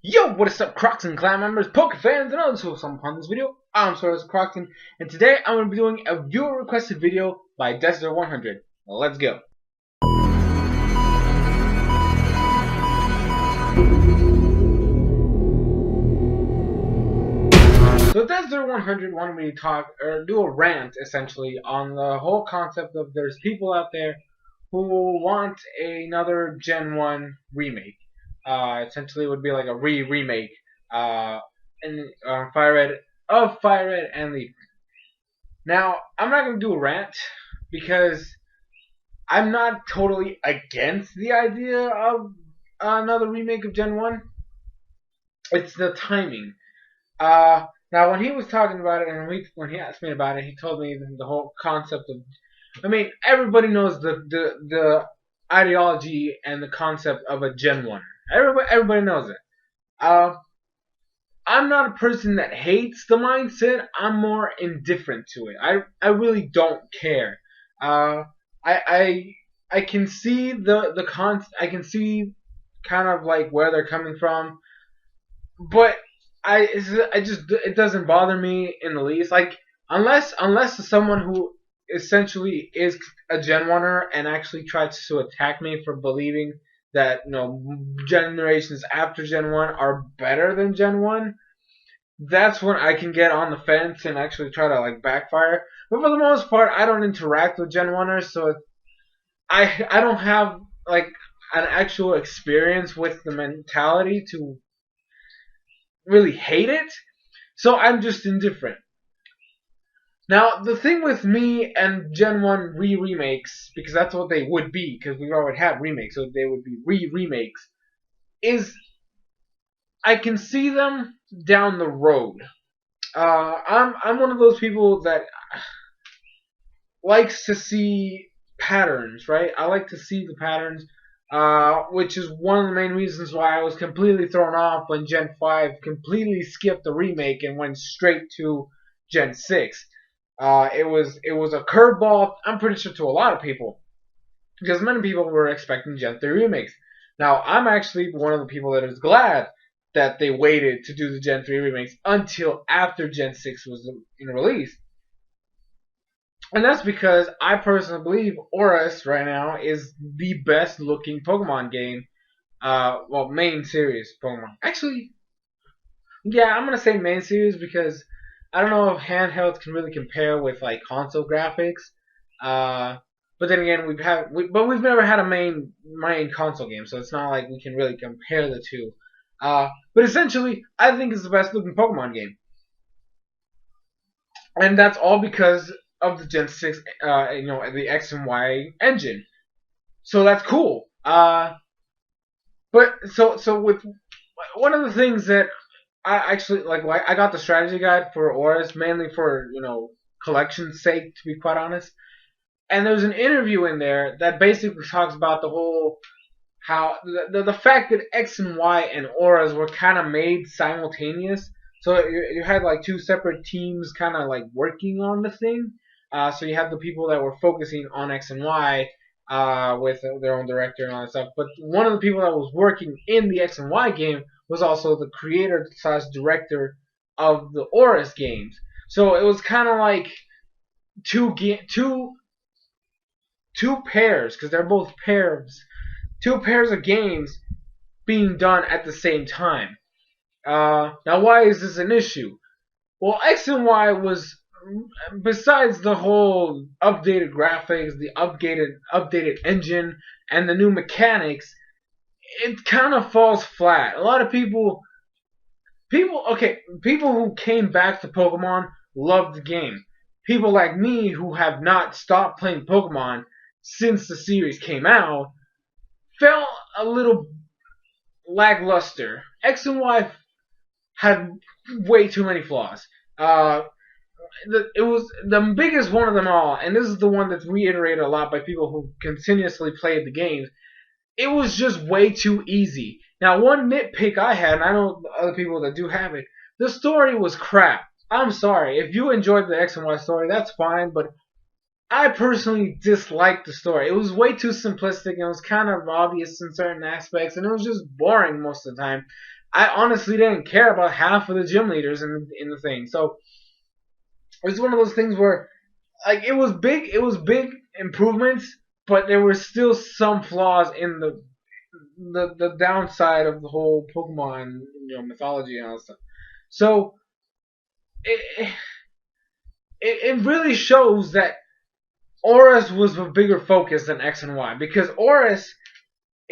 Yo, what is up, Crockxen clan members, Poke fans, and others who have some upon this video? I'm SoresanCrockxen, and today I'm going to be doing a viewer requested video by Desert100. Let's go. So Desert100 wanted me to talk, or do a rant, essentially, on the whole concept of there's people out there who want another Gen 1 remake. Essentially, it would be like a remake Fire Red Fire Red and Leaf. Now, I'm not gonna do a rant because I'm not totally against the idea of another remake of Gen 1. It's the timing. Now, when he was talking about it, and when he asked me about it, he told me the whole concept of. I mean, everybody knows the ideology and the concept of a Gen 1. Everybody knows it. I'm not a person that hates the mindset. I'm more indifferent to it. I really don't care. I can see I can see kind of like where they're coming from, but it doesn't bother me in the least. Like unless someone who essentially is a Gen 1er and actually tries to attack me for believing that generations after Gen 1 are better than Gen 1, that's when I can get on the fence and actually try to like backfire. But for the most part, I don't interact with Gen 1ers, so I don't have like an actual experience with the mentality to really hate it. So I'm just indifferent. Now, the thing with me and Gen 1 remakes, because that's what they would be, because we already have remakes, so they would be remakes, is I can see them down the road. I'm one of those people that likes to see patterns, right? I like to see the patterns, which is one of the main reasons why I was completely thrown off when Gen 5 completely skipped the remake and went straight to Gen 6. It was a curveball, I'm pretty sure, to a lot of people, because many people were expecting Gen 3 remakes. Now, I'm actually one of the people that is glad that they waited to do the Gen 3 remakes until after Gen 6 was released. And that's because I personally believe Oris right now is the best looking Pokemon game. Main series Pokemon. Actually, yeah, I'm gonna say main series because I don't know if handhelds can really compare with like console graphics. But then again, we've never had a main console game, so it's not like we can really compare the two. But essentially, I think it's the best looking Pokemon game, and that's all because of the Gen 6, the X and Y engine. So that's cool. But so with one of the things that I actually like I got the strategy guide for Oris mainly for collection's sake, to be quite honest. And there's an interview in there that basically talks about the whole how the fact that X and Y and Auras were kind of made simultaneous. So you had like two separate teams kind of like working on the thing. So you had the people that were focusing on X and Y with their own director and all that stuff. But one of the people that was working in the X and Y game was also the creator / director of the Oris games. So it was kind of like two pairs, because they're both pairs, two pairs of games being done at the same time. Now, why is this an issue? Well, X and Y was, besides the whole updated graphics, the updated engine, and the new mechanics, it kind of falls flat. A lot of people who came back to Pokemon loved the game. People like me who have not stopped playing Pokemon since the series came out felt a little lackluster. X and Y had way too many flaws. It was the biggest one of them all, and this is the one that's reiterated a lot by people who continuously played the games. It was just way too easy. Now, one nitpick I had, and I know other people that do have it, the story was crap. I'm sorry. If you enjoyed the X and Y story, that's fine, but I personally disliked the story. It was way too simplistic, and it was kind of obvious in certain aspects, and it was just boring most of the time. I honestly didn't care about half of the gym leaders in the thing. So it's one of those things where like it was big improvements, but there were still some flaws in the downside of the whole Pokemon mythology and all that stuff. So it it really shows that Oris was a bigger focus than X and Y because Oris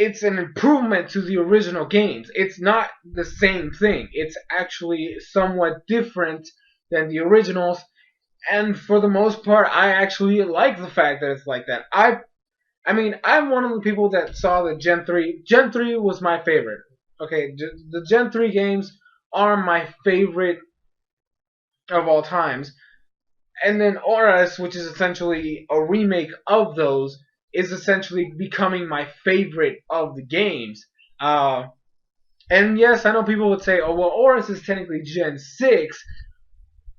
it's an improvement to the original games. It's not the same thing. It's actually somewhat different than the originals. And for the most part, I actually like the fact that it's like that. I mean, I'm one of the people that saw the Gen 3. Gen 3 was my favorite. Okay, the Gen 3 games are my favorite of all times. And then Oris, which is essentially a remake of those, is essentially becoming my favorite of the games. And yes, I know people would say, oh, well, Oris is technically Gen 6.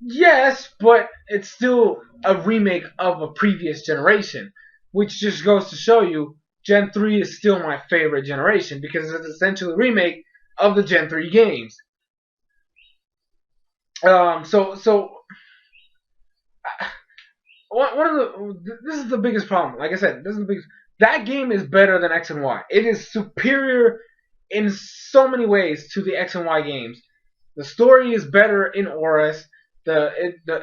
Yes, but it's still a remake of a previous generation, which just goes to show you Gen 3 is still my favorite generation because it's essentially a remake of the Gen 3 games. So one of this is the biggest problem. Like I said, this is the biggest. That game is better than X and Y. It is superior in so many ways to the X and Y games. The story is better in Oris.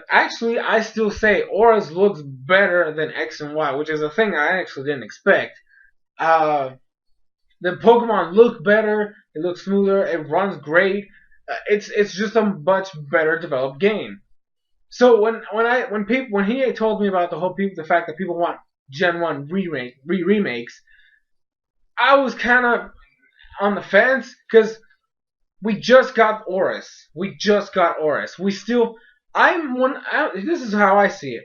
Actually, I still say Oris looks better than X and Y, which is a thing I actually didn't expect. Uh, the Pokemon look better. It looks smoother. It runs great. It's just a much better developed game. So when he told me about the fact that people want Gen 1 remakes, I was kind of on the fence because we just got Oris. We just got Oris. We still this is how I see it.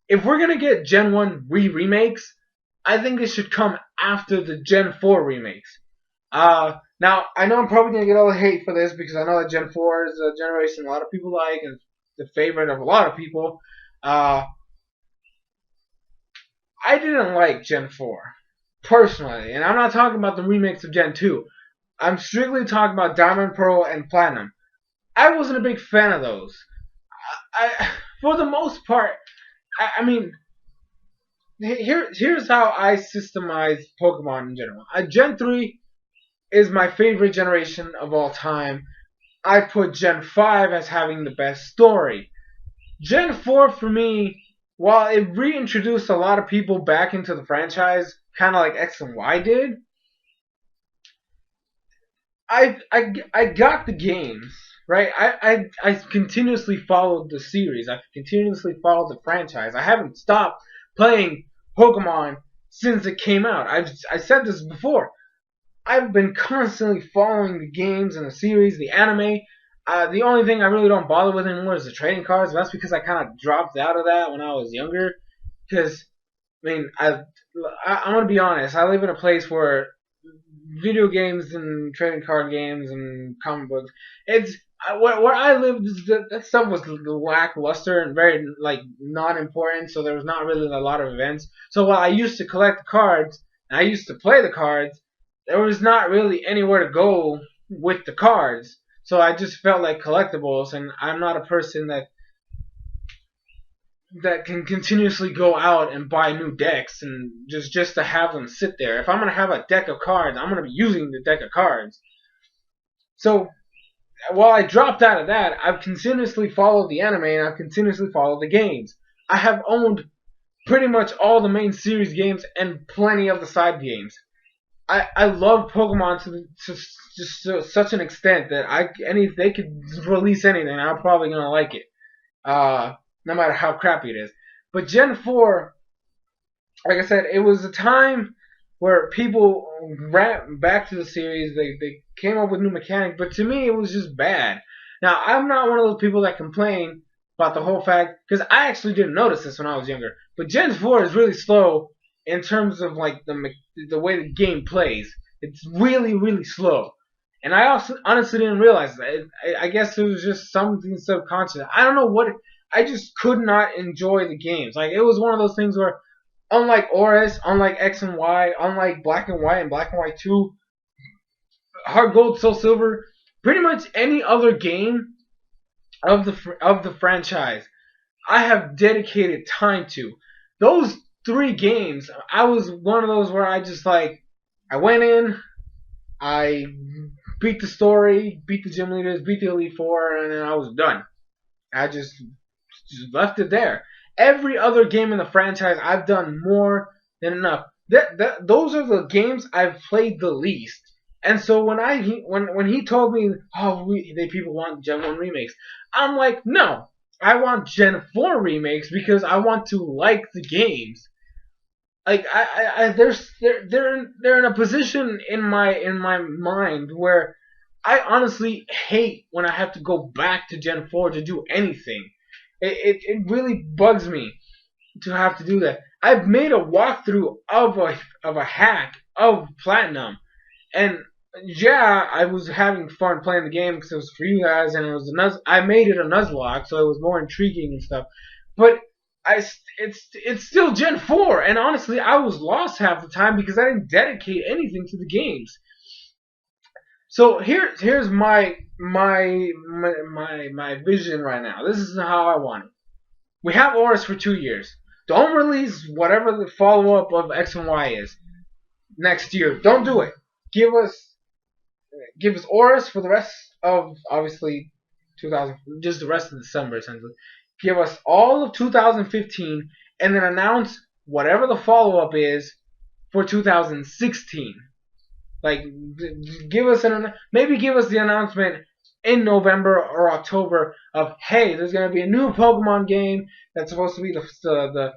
If we're gonna get Gen 1 remakes, I think it should come after the Gen 4 remakes. Now I know I'm probably gonna get all the hate for this because I know that Gen 4 is a generation a lot of people like and the favorite of a lot of people. I didn't like Gen 4 personally, and I'm not talking about the remakes of Gen 2. I'm strictly talking about Diamond, Pearl, and Platinum. I wasn't a big fan of those. For the most part, I mean, here's how I systemize Pokemon in general. Gen 3 is my favorite generation of all time. I put Gen 5 as having the best story. Gen 4 for me, while it reintroduced a lot of people back into the franchise, kind of like X and Y did, I got the games, right? I continuously followed the series. I continuously followed the franchise. I haven't stopped playing Pokemon since it came out. I said this before. I've been constantly following the games and the series, the anime. The only thing I really don't bother with anymore is the trading cards. And that's because I kind of dropped out of that when I was younger. Because I mean, I'm gonna be honest. I live in a place where video games and trading card games and comic books. It's where I lived. That stuff was lackluster and very like not important. So there was not really a lot of events. So while I used to collect the cards and I used to play the cards, there was not really anywhere to go with the cards. So I just felt like collectibles, and I'm not a person that can continuously go out and buy new decks and just to have them sit there. If I'm gonna have a deck of cards, I'm gonna be using the deck of cards. So while I dropped out of that, I've continuously followed the anime and I've continuously followed the games. I have owned pretty much all the main series games and plenty of the side games. I love Pokemon to such an extent that if they could release anything, I'm probably gonna like it. No matter how crappy it is. But Gen 4, like I said, it was a time where people ran back to the series. They came up with new mechanics, but to me, it was just bad. Now, I'm not one of those people that complain about the whole fact, because I actually didn't notice this when I was younger. But Gen 4 is really slow in terms of like the way the game plays. It's really, really slow. And I also honestly didn't realize that. I guess it was just something subconscious. I don't know what. I just could not enjoy the games. Like, it was one of those things where, unlike Oris, unlike X and Y, unlike Black and White and Black and White 2, Heart Gold, Soul Silver, pretty much any other game of the franchise, I have dedicated time to. Those three games, I was one of those where I just like I went in, I beat the story, beat the gym leaders, beat the Elite Four, and then I was done. I just left it there. Every other game in the franchise, I've done more than enough. Those are the games I've played the least. And so when he told me, oh, people want Gen 1 remakes, I'm like, no, I want Gen 4 remakes because I want to like the games. Like they're in a position in my mind where I honestly hate when I have to go back to Gen 4 to do anything. It really bugs me to have to do that. I've made a walkthrough of a hack of Platinum, and yeah, I was having fun playing the game because it was for you guys, and I made it a Nuzlocke, so it was more intriguing and stuff. But it's still Gen 4, and honestly, I was lost half the time because I didn't dedicate anything to the games. So here's my vision right now. This is how I want it. We have Oris for 2 years. Don't release whatever the follow up of X and Y is next year. Don't do it. Give us Oris for the rest of obviously 2000, just the rest of December essentially. Give us all of 2015, and then announce whatever the follow up is for 2016. Like, give us the announcement in November or October of, hey, there's gonna be a new Pokemon game that's supposed to be the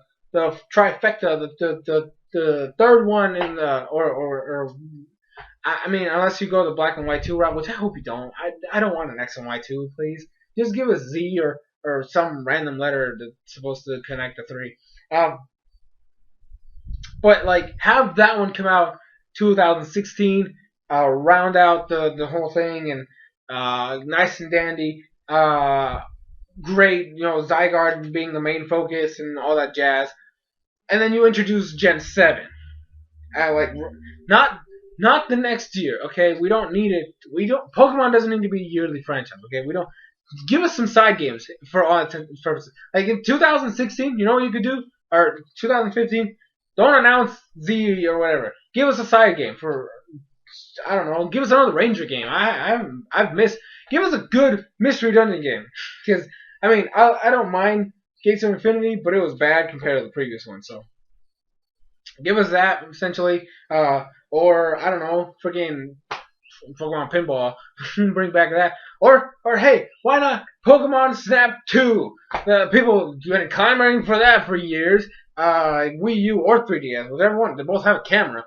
trifecta, the third one in the or I mean, unless you go the Black and White 2 route, which I hope you don't. I don't want an X and Y 2, please. Just give us Z or some random letter that's supposed to connect the three. But like, have that one come out 2016, round out the whole thing, and nice and dandy. Great, Zygarde being the main focus and all that jazz. And then you introduce Gen 7. Like, not the next year, okay? We don't need it. Pokemon doesn't need to be a yearly franchise, okay? We don't. Give us some side games for all intents purposes. Like in 2016, you know what you could do? Or 2015, don't announce Z or whatever. Give us a side game for, I don't know. Give us another Ranger game. I've missed. Give us a good Mystery Dungeon game. Because I mean, I don't mind Gates of Infinity, but it was bad compared to the previous one. So give us that essentially. Or I don't know, freaking Pokemon Pinball. Bring back that. Or hey, why not Pokemon Snap 2? The people have been clamoring for that for years. Wii U or 3DS, whatever one. They both have a camera.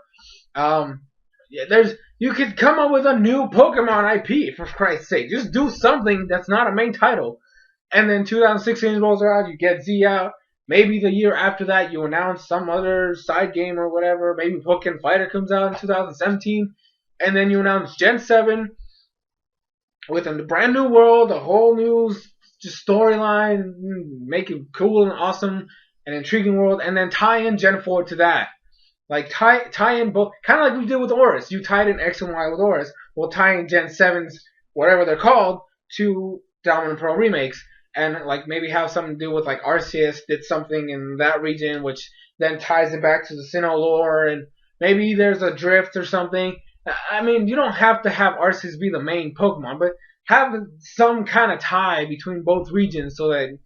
Yeah, you could come up with a new Pokemon IP for Christ's sake. Just do something that's not a main title. And then 2016 rolls around, you get Z out. Maybe the year after that, you announce some other side game or whatever. Maybe Pokemon Fighter comes out in 2017. And then you announce Gen 7 with a brand new world, a whole new just storyline, make it cool and awesome and intriguing world, and then tie in Gen 4 to that. Like, tie in both, kind of like we did with Oris. You tied in X and Y with Oris. We'll tie in Gen 7's, whatever they're called, to Diamond and Pearl remakes. And like maybe have something to do with like Arceus did something in that region, which then ties it back to the Sinnoh lore, and maybe there's a drift or something. I mean, you don't have to have Arceus be the main Pokemon, but have some kind of tie between both regions so that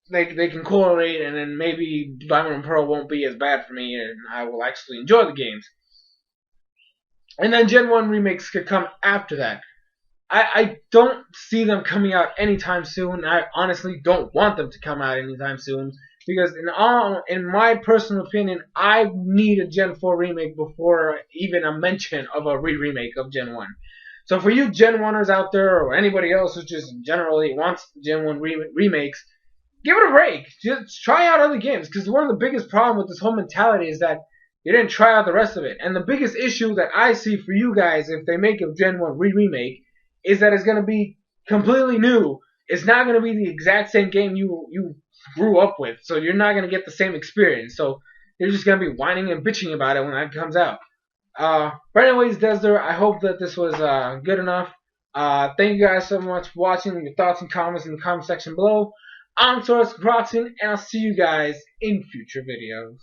they can correlate, and then maybe Diamond and Pearl won't be as bad for me, and I will actually enjoy the games. And then Gen 1 remakes could come after that. I don't see them coming out anytime soon. I honestly don't want them to come out anytime soon because in my personal opinion, I need a Gen 4 remake before even a mention of a remake of Gen 1. So for you Gen 1ers out there or anybody else who just generally wants Gen 1 remakes, give it a break. Just try out other games because one of the biggest problems with this whole mentality is that you didn't try out the rest of it. And the biggest issue that I see for you guys if they make a Gen 1 remake is that it's going to be completely new. It's not going to be the exact same game you grew up with, so you're not going to get the same experience. So you're just going to be whining and bitching about it when that comes out. But anyways, Desder, I hope that this was good enough. Thank you guys so much for watching. Your thoughts and comments in the comment section below. I'm SoresanCrockxen, and I'll see you guys in future videos.